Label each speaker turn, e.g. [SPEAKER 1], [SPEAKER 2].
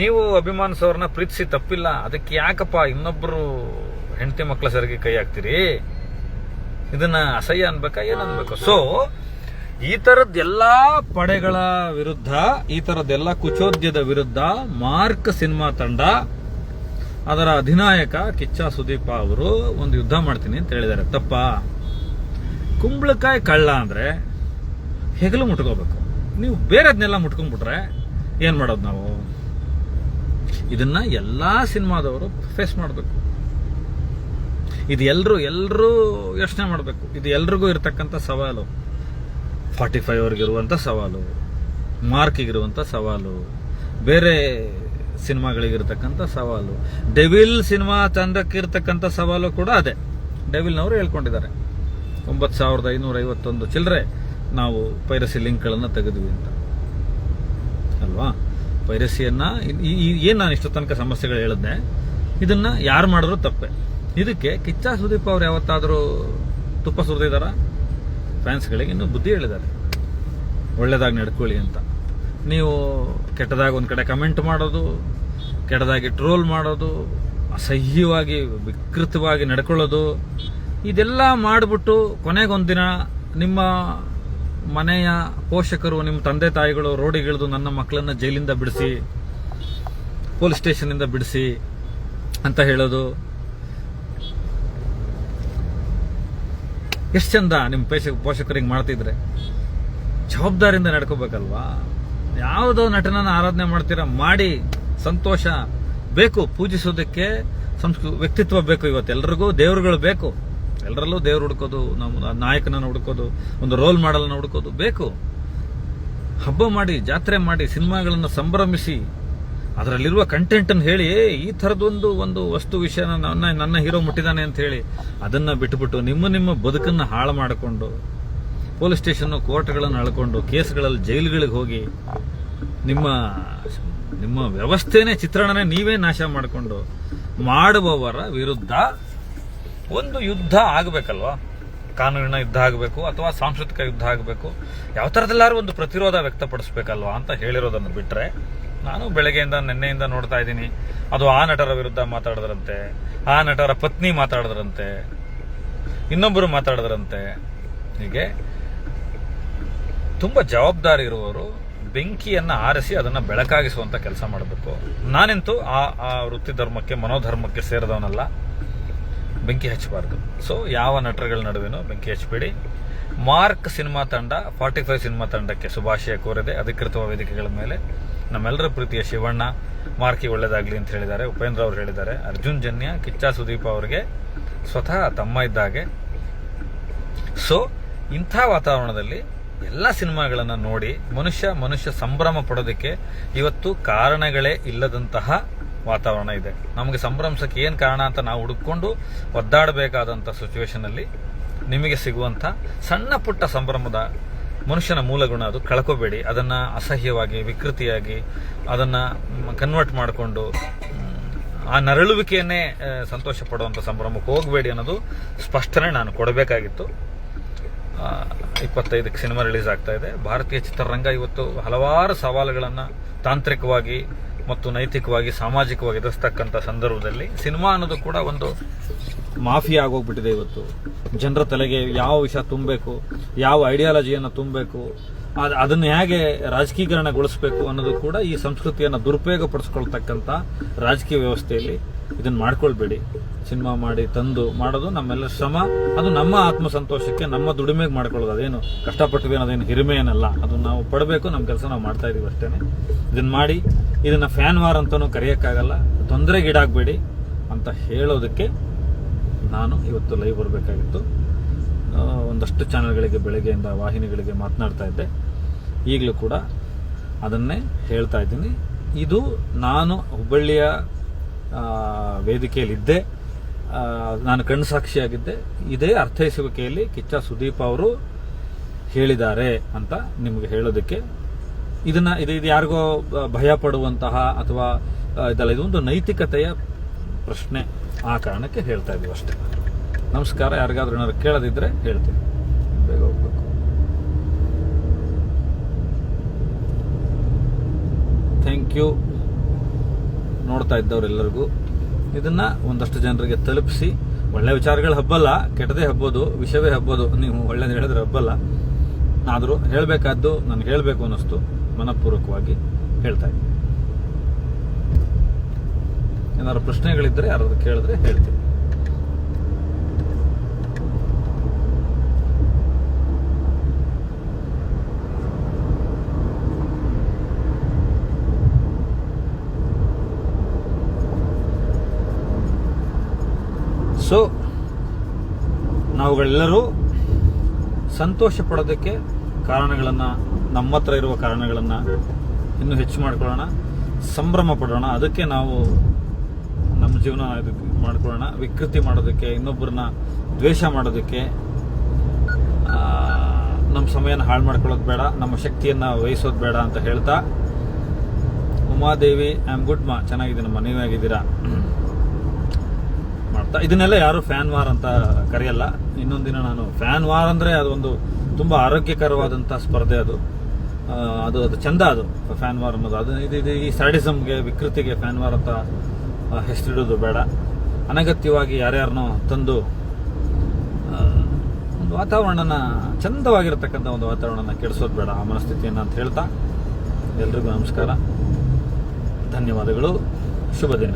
[SPEAKER 1] ನೀವು ಅಭಿಮಾನಿಸೋರ್ನ ಪ್ರೀತಿಸಿ ತಪ್ಪಿಲ್ಲ, ಅದಕ್ಕೆ ಯಾಕಪ್ಪ ಇನ್ನೊಬ್ರು ಹೆಂಡತಿ ಮಕ್ಕಳ ಸರಿಗೆ ಕೈ ಹಾಕ್ತೀರಿ? ಇದನ್ನ ಅಸಹ್ಯ ಅನ್ಬೇಕಾ, ಏನ್ ಅನ್ಬೇಕು? ಸೊ ಈ ತರದ್ದೆಲ್ಲಾ ಪಡೆಗಳ ವಿರುದ್ಧ, ಈ ತರದ್ದೆಲ್ಲ ಕುಚೋದ್ಯದ ವಿರುದ್ಧ ಮಾರ್ಕ್ ಸಿನಿಮಾ ತಂಡ, ಅದರ ಅಧಿನಾಯಕ ಕಿಚ್ಚ ಸುದೀಪ ಅವರು ಒಂದು ಯುದ್ಧ ಮಾಡ್ತೀನಿ ಅಂತ ಹೇಳಿದ್ದಾರೆ. ತಪ್ಪ? ಕುಂಬಳಕಾಯಿ ಕಳ್ಳ ಅಂದ್ರೆ ಹೆಗಲು ಮುಟ್ಕೋಬೇಕು. ನೀವು ಬೇರೆದ್ನೆಲ್ಲ ಮುಟ್ಕೊಂಡ್ಬಿಟ್ರೆ ಏನ್ ಮಾಡೋದು ನಾವು? ಇದನ್ನ ಎಲ್ಲಾ ಸಿನಿಮಾದವರು ಫೇಸ್ ಮಾಡಬೇಕು. ಇದು ಎಲ್ಲರೂ ಯೋಚನೆ ಮಾಡಬೇಕು. ಇದು ಎಲ್ರಿಗೂ ಇರತಕ್ಕಂಥ ಸವಾಲು. 45 ಅವ್ರಿಗಿರುವಂಥ ಸವಾಲು, ಮಾರ್ಕಿಗಿರುವಂಥ ಸವಾಲು, ಬೇರೆ ಸಿನಿಮಾಗಳಿಗಿರ್ತಕ್ಕಂಥ ಸವಾಲು, ಡೆವಿಲ್ ಸಿನಿಮಾ ತಂಡಕ್ಕಿರ್ತಕ್ಕಂಥ ಸವಾಲು ಕೂಡ ಅದೇ. ಡೆವಿಲ್ನವರು ಹೇಳ್ಕೊಂಡಿದ್ದಾರೆ 9551 ಚಿಲ್ಲರೆ ನಾವು ಪೈರಸಿ ಲಿಂಕ್ಗಳನ್ನು ತೆಗೆದ್ವಿ ಅಂತ ಅಲ್ವಾ? ಪೈರಸಿಯನ್ನ ಏನು ನಾನು ಇಷ್ಟು ತನಕ ಸಮಸ್ಯೆಗಳು ಹೇಳಿದ್ನೆ, ಇದನ್ನ ಯಾರು ಮಾಡಿದ್ರು ತಪ್ಪೆ. ಇದಕ್ಕೆ ಕಿಚ್ಚ ಸುದೀಪ್ ಅವ್ರು ಯಾವತ್ತಾದರೂ ತುಪ್ಪ ಸುರಿದಿದ್ದಾರ? ಫ್ಯಾನ್ಸ್ಗಳಿಗೆ ಇನ್ನೂ ಬುದ್ಧಿ ಹೇಳಿದ್ದಾರೆ, ಒಳ್ಳೇದಾಗಿ ನಡ್ಕೊಳ್ಳಿ ಅಂತ. ನೀವು ಕೆಟ್ಟದಾಗಿ ಒಂದು ಕಡೆ ಕಮೆಂಟ್ ಮಾಡೋದು, ಕೆಟ್ಟದಾಗಿ ಟ್ರೋಲ್ ಮಾಡೋದು, ಅಸಹ್ಯವಾಗಿ ವಿಕೃತವಾಗಿ ನಡ್ಕೊಳ್ಳೋದು, ಇದೆಲ್ಲ ಮಾಡಿಬಿಟ್ಟು ಕೊನೆಗೊಂದಿನ ನಿಮ್ಮ ಮನೆಯ ಪೋಷಕರು, ನಿಮ್ಮ ತಂದೆ ತಾಯಿಗಳು ರೋಡಿಗಿಳಿದು ನನ್ನ ಮಕ್ಕಳನ್ನ ಜೈಲಿಂದ ಬಿಡಿಸಿ, ಪೊಲೀಸ್ ಸ್ಟೇಷನ್ನಿಂದ ಬಿಡಿಸಿ ಅಂತ ಹೇಳೋದು ಎಷ್ಟು ಚಂದ. ನಿಮ್ಮ ಪೋಷಕರಿಗೆ ಮಾಡ್ತಿದ್ರೆ ಜವಾಬ್ದಾರಿಯಿಂದ ನಡ್ಕೋಬೇಕಲ್ವಾ? ಯಾವುದೋ ನಟನನ್ನ ಆರಾಧನೆ ಮಾಡ್ತೀರಾ, ಮಾಡಿ, ಸಂತೋಷ ಬೇಕು. ಪೂಜಿಸೋದಕ್ಕೆ ವ್ಯಕ್ತಿತ್ವ ಬೇಕು. ಇವತ್ತು ಎಲ್ರಿಗೂ ದೇವರುಗಳು ಬೇಕು. ಎಲ್ಲರಲ್ಲೂ ದೇವ್ರು ಹುಡ್ಕೋದು, ನಮ್ಮ ನಾಯಕನನ್ನು ಹುಡ್ಕೋದು, ಒಂದು ರೋಲ್ ಮಾಡಲ್ನ ಹುಡ್ಕೋದು ಬೇಕು. ಹಬ್ಬ ಮಾಡಿ, ಜಾತ್ರೆ ಮಾಡಿ, ಸಿನಿಮಾಗಳನ್ನು ಸಂಭ್ರಮಿಸಿ, ಅದರಲ್ಲಿರುವ ಕಂಟೆಂಟ್ ಅನ್ನು ಹೇಳಿ, ಈ ಥರದೊಂದು ವಸ್ತು ವಿಷಯನ ನನ್ನ ಹೀರೋ ಮುಟ್ಟಿದಾನೆ ಅಂತ ಹೇಳಿ ಅದನ್ನ ಬಿಟ್ಟುಬಿಟ್ಟು ನಿಮ್ಮ ಬದುಕನ್ನು ಹಾಳು ಮಾಡಿಕೊಂಡು, ಪೊಲೀಸ್ ಸ್ಟೇಷನ್ ಕೋರ್ಟ್ಗಳನ್ನು ಅಳ್ಕೊಂಡು, ಕೇಸ್ಗಳಲ್ಲಿ ಜೈಲುಗಳಿಗೆ ಹೋಗಿ, ನಿಮ್ಮ ವ್ಯವಸ್ಥೆನೇ, ಚಿತ್ರಣನೇ ನೀವೇ ನಾಶ ಮಾಡಿಕೊಂಡು ಮಾಡುವವರ ವಿರುದ್ಧ ಒಂದು ಯುದ್ಧ ಆಗಬೇಕಲ್ವಾ? ಕಾನೂನಿನ ಯುದ್ಧ ಆಗಬೇಕು ಅಥವಾ ಸಾಂಸ್ಕೃತಿಕ ಯುದ್ಧ ಆಗಬೇಕು. ಯಾವ ಥರದಲ್ಲಾರು ಒಂದು ಪ್ರತಿರೋಧ ವ್ಯಕ್ತಪಡಿಸ್ಬೇಕಲ್ವಾ ಅಂತ ಹೇಳಿರೋದನ್ನು ಬಿಟ್ಟರೆ, ನಾನು ಬೆಳಗ್ಗೆಯಿಂದ ನಿನ್ನೆಯಿಂದ ನೋಡ್ತಾ ಇದ್ದೀನಿ, ಅದು ಆ ನಟರ ವಿರುದ್ಧ ಮಾತಾಡಿದ್ರಂತೆ, ಆ ನಟರ ಪತ್ನಿ ಮಾತಾಡಿದ್ರಂತೆ, ಇನ್ನೊಬ್ಬರು ಮಾತಾಡಿದ್ರಂತೆ. ಹೀಗೆ ತುಂಬ ಜವಾಬ್ದಾರಿ ಇರುವವರು ಬೆಂಕಿಯನ್ನು ಆರಿಸಿ ಅದನ್ನು ಬೆಳಕಾಗಿಸುವಂಥ ಕೆಲಸ ಮಾಡಬೇಕು. ನಾನಂತೂ ಆ ವೃತ್ತಿ ಧರ್ಮಕ್ಕೆ, ಮನೋಧರ್ಮಕ್ಕೆ ಸೇರಿದವನಲ್ಲ. ಬೆಂಕಿ ಹಚ್ಚಬಾರ್ದು. ಸೊ ಯಾವ ನಟರುಗಳ ನಡುವೆನೂ ಬೆಂಕಿ ಹಚ್ಚಬೇಡಿ. ಮಾರ್ಕ್ ಸಿನಿಮಾ ತಂಡ 45 ಸಿನಿಮಾ ತಂಡಕ್ಕೆ ಶುಭಾಶಯ ಕೋರಿದೆ ಅಧಿಕೃತ ವೇದಿಕೆಗಳ ಮೇಲೆ. ನಮ್ಮೆಲ್ಲರ ಪ್ರೀತಿಯ ಶಿವಣ್ಣ ಮಾರ್ಕಿಗೆ ಒಳ್ಳೇದಾಗ್ಲಿ ಅಂತ ಹೇಳಿದ್ದಾರೆ. ಉಪೇಂದ್ರ ಅವರು ಹೇಳಿದ್ದಾರೆ. ಅರ್ಜುನ್ ಜನ್ಯ ಕಿಚ್ಚ ಸುದೀಪ್ ಅವರಿಗೆ ಸ್ವತಃ ತಮ್ಮ ಇದ್ದಾಗೆ. ಸೊ ಇಂಥ ವಾತಾವರಣದಲ್ಲಿ ಎಲ್ಲ ಸಿನಿಮಾಗಳನ್ನು ನೋಡಿ ಮನುಷ್ಯ ಸಂಭ್ರಮ ಪಡೋದಕ್ಕೆ ಇವತ್ತು ಕಾರಣಗಳೇ ಇಲ್ಲದಂತಹ ವಾತಾವರಣ ಇದೆ. ನಮಗೆ ಸಂಭ್ರಮಿಸಕ್ಕೆ ಏನು ಕಾರಣ ಅಂತ ನಾವು ಹುಡುಕೊಂಡು ಒದ್ದಾಡಬೇಕಾದಂಥ ಸಿಚುವೇಶನ್ ಅಲ್ಲಿ ನಿಮಗೆ ಸಿಗುವಂಥ ಸಣ್ಣ ಪುಟ್ಟ ಸಂಭ್ರಮದ ಮನುಷ್ಯನ ಮೂಲಗುಣ ಅದು ಕಳ್ಕೋಬೇಡಿ. ಅದನ್ನು ಅಸಹ್ಯವಾಗಿ, ವಿಕೃತಿಯಾಗಿ ಅದನ್ನು ಕನ್ವರ್ಟ್ ಮಾಡಿಕೊಂಡು ಆ ನರಳುವಿಕೆಯನ್ನೇ ಸಂತೋಷ ಪಡುವಂಥ ಸಂಭ್ರಮಕ್ಕೆ ಹೋಗಬೇಡಿ ಅನ್ನೋದು ಸ್ಪಷ್ಟನೆ ನಾನು ಕೊಡಬೇಕಾಗಿತ್ತು. 25ಕ್ಕೆ ಸಿನಿಮಾ ರಿಲೀಸ್ ಆಗ್ತಾ ಇದೆ. ಭಾರತೀಯ ಚಿತ್ರರಂಗ ಇವತ್ತು ಹಲವಾರು ಸವಾಲುಗಳನ್ನು ತಾಂತ್ರಿಕವಾಗಿ ಮತ್ತು ನೈತಿಕವಾಗಿ, ಸಾಮಾಜಿಕವಾಗಿ ಎದುರಿಸ್ತಕ್ಕಂಥ ಸಂದರ್ಭದಲ್ಲಿ ಸಿನಿಮಾ ಅನ್ನೋದು ಕೂಡ ಒಂದು ಮಾಫಿಯಾ ಆಗೋಗ್ಬಿಟ್ಟಿದೆ. ಇವತ್ತು ಜನರ ತಲೆಗೆ ಯಾವ ವಿಷಯ ತುಂಬಬೇಕು, ಯಾವ ಐಡಿಯಾಲಜಿಯನ್ನು ತುಂಬಬೇಕು, ಅದನ್ನು ಹೇಗೆ ರಾಜಕೀಕರಣಗೊಳಿಸಬೇಕು ಅನ್ನೋದು ಕೂಡ ಈ ಸಂಸ್ಕೃತಿಯನ್ನು ದುರುಪಯೋಗ ಪಡಿಸ್ಕೊಳ್ತಕ್ಕಂಥ ರಾಜಕೀಯ ವ್ಯವಸ್ಥೆಯಲ್ಲಿ ಇದನ್ನು ಮಾಡ್ಕೊಳ್ಬೇಡಿ. ಸಿನಿಮಾ ಮಾಡಿ ತಂದು ಮಾಡೋದು ನಮ್ಮೆಲ್ಲ ಶ್ರಮ, ಅದು ನಮ್ಮ ಆತ್ಮಸಂತೋಷಕ್ಕೆ, ನಮ್ಮ ದುಡಿಮೆಗೆ ಮಾಡ್ಕೊಳ್ಳೋದು. ಅದೇನು ಕಷ್ಟಪಟ್ಟು ಅನ್ನೋದೇನು ಹಿರಿಮೆ ಏನಲ್ಲ, ಅದು ನಾವು ಪಡಬೇಕು. ನಮ್ಮ ಕೆಲಸ ನಾವು ಮಾಡ್ತಾ ಇದೀವಿ ಅಷ್ಟೇ. ಇದನ್ನು ಮಾಡಿ, ಇದನ್ನು ಫ್ಯಾನ್ ವಾರ್ ಅಂತಲೂ ಕರೆಯೋಕ್ಕಾಗಲ್ಲ, ತೊಂದರೆಗೀಡಾಗಬೇಡಿ ಅಂತ ಹೇಳೋದಕ್ಕೆ ನಾನು ಇವತ್ತು ಲೈವ್ ಬರಬೇಕಾಗಿತ್ತು. ಒಂದಷ್ಟು ಚಾನೆಲ್ಗಳಿಗೆ, ಬೆಳಗ್ಗೆಯಿಂದ ವಾಹಿನಿಗಳಿಗೆ ಮಾತನಾಡ್ತಾ ಇದ್ದೆ. ಈಗಲೂ ಕೂಡ ಅದನ್ನೇ ಹೇಳ್ತಾ ಇದ್ದೀನಿ. ಇದು ನಾನು ಹುಬ್ಬಳ್ಳಿಯ ವೇದಿಕೆಯಲ್ಲಿದ್ದೆ, ನಾನು ಕಣ್ಣು ಸಾಕ್ಷಿಯಾಗಿದ್ದೆ. ಇದೇ ಅರ್ಥೈಸುವಿಕೆಯಲ್ಲಿ ಕಿಚ್ಚ ಸುದೀಪ್ ಅವರು ಹೇಳಿದ್ದಾರೆ ಅಂತ ನಿಮಗೆ ಹೇಳೋದಕ್ಕೆ. ಇದು ಯಾರಿಗೋ ಭಯ ಪಡುವಂತಹ ಅಥವಾ ಇದಲ್ಲ, ಇದೊಂದು ನೈತಿಕತೆಯ ಪ್ರಶ್ನೆ. ಆ ಕಾರಣಕ್ಕೆ ಹೇಳ್ತಾ ಇದ್ದೀವಿ ಅಷ್ಟೇ. ನಮಸ್ಕಾರ. ಯಾರಿಗಾದ್ರೂ ಏನಾದ್ರು ಕೇಳದಿದ್ರೆ ಹೇಳ್ತೀನಿ. ಬೇಗ ಹೋಗ್ಬೇಕು. Thank you. ನೋಡ್ತಾ ಇದ್ದವರೆಲ್ಲರಿಗೂ ಇದನ್ನು ಒಂದಷ್ಟು ಜನರಿಗೆ ತಲುಪಿಸಿ, ಒಳ್ಳೆ ವಿಚಾರಗಳು ಹಬ್ಬಲ್ಲ, ಕೆಟ್ಟದೇ ಹಬ್ಬೋದು, ವಿಷಯವೇ ಹಬ್ಬೋದು, ನೀವು ಒಳ್ಳೇದು ಹೇಳಿದ್ರೆ ಹಬ್ಬಲ್ಲ. ಆದರೂ ಹೇಳಬೇಕಾದ್ದು ನನಗೆ ಹೇಳಬೇಕು ಅನ್ನಿಸ್ತು, ಮನಪೂರ್ವಕವಾಗಿ ಹೇಳ್ತಾ ಇದ್ದೀನಿ. ಏನಾದ್ರು ಪ್ರಶ್ನೆಗಳಿದ್ದರೆ ಯಾರಾದ್ರು ಕೇಳಿದ್ರೆ ಹೇಳ್ತೀನಿ. ಸೊ ನಾವುಗಳೆಲ್ಲರೂ ಸಂತೋಷ ಪಡೋದಕ್ಕೆ ಕಾರಣಗಳನ್ನು, ನಮ್ಮ ಹತ್ರ ಇರುವ ಕಾರಣಗಳನ್ನು ಇನ್ನೂ ಹೆಚ್ಚು ಮಾಡ್ಕೊಳ್ಳೋಣ, ಸಂಭ್ರಮ ಪಡೋಣ. ಅದಕ್ಕೆ ನಾವು ನಮ್ಮ ಜೀವನ ಇದಕ್ಕೆ ಮಾಡ್ಕೊಳ್ಳೋಣ. ವಿಕೃತಿ ಮಾಡೋದಕ್ಕೆ, ಇನ್ನೊಬ್ಬರನ್ನ ದ್ವೇಷ ಮಾಡೋದಕ್ಕೆ ನಮ್ಮ ಸಮಯನ ಹಾಳು ಮಾಡ್ಕೊಳ್ಳೋದು ಬೇಡ, ನಮ್ಮ ಶಕ್ತಿಯನ್ನು ವಹಿಸೋದು ಬೇಡ ಅಂತ ಹೇಳ್ತಾ, ಉಮಾದೇವಿ ಐ ಆಮ್ ಗುಡ್ ಚೆನ್ನಾಗಿದ್ದೀನಮ್ಮ, ನೀವೇ ಆಗಿದ್ದೀರಾ ಮಾಡ್ತಾ. ಇದನ್ನೆಲ್ಲ ಯಾರು ಫ್ಯಾನ್ ವಾರ್ ಅಂತ ಕರೆಯಲ್ಲ. ಇನ್ನೊಂದಿನ ನಾನು ಫ್ಯಾನ್ ವಾರ್ ಅಂದರೆ ಅದೊಂದು ತುಂಬ ಆರೋಗ್ಯಕರವಾದಂಥ ಸ್ಪರ್ಧೆ, ಅದು ಚಂದ, ಅದು ಫ್ಯಾನ್ ವಾರ್ ಅನ್ನೋದು. ಅದು ಇದು ಈ ಸ್ಯಾಡಿಸಮ್ಗೆ, ವಿಕೃತಿಗೆ ಫ್ಯಾನ್ ವಾರ್ ಅಂತ ಹೆಸರಿಡೋದು ಬೇಡ. ಅನಗತ್ಯವಾಗಿ ಯಾರ್ಯಾರನ್ನೋ ತಂದು ಒಂದು ವಾತಾವರಣನ, ಚಂದವಾಗಿರತಕ್ಕಂಥ ಒಂದು ವಾತಾವರಣನ ಕೆಡಿಸೋದು ಬೇಡ, ಆ ಮನಸ್ಥಿತಿಯನ್ನು ಅಂತ ಹೇಳ್ತಾ ಎಲ್ರಿಗೂ ನಮಸ್ಕಾರ, ಧನ್ಯವಾದಗಳು, ಶುಭ ದಿನ.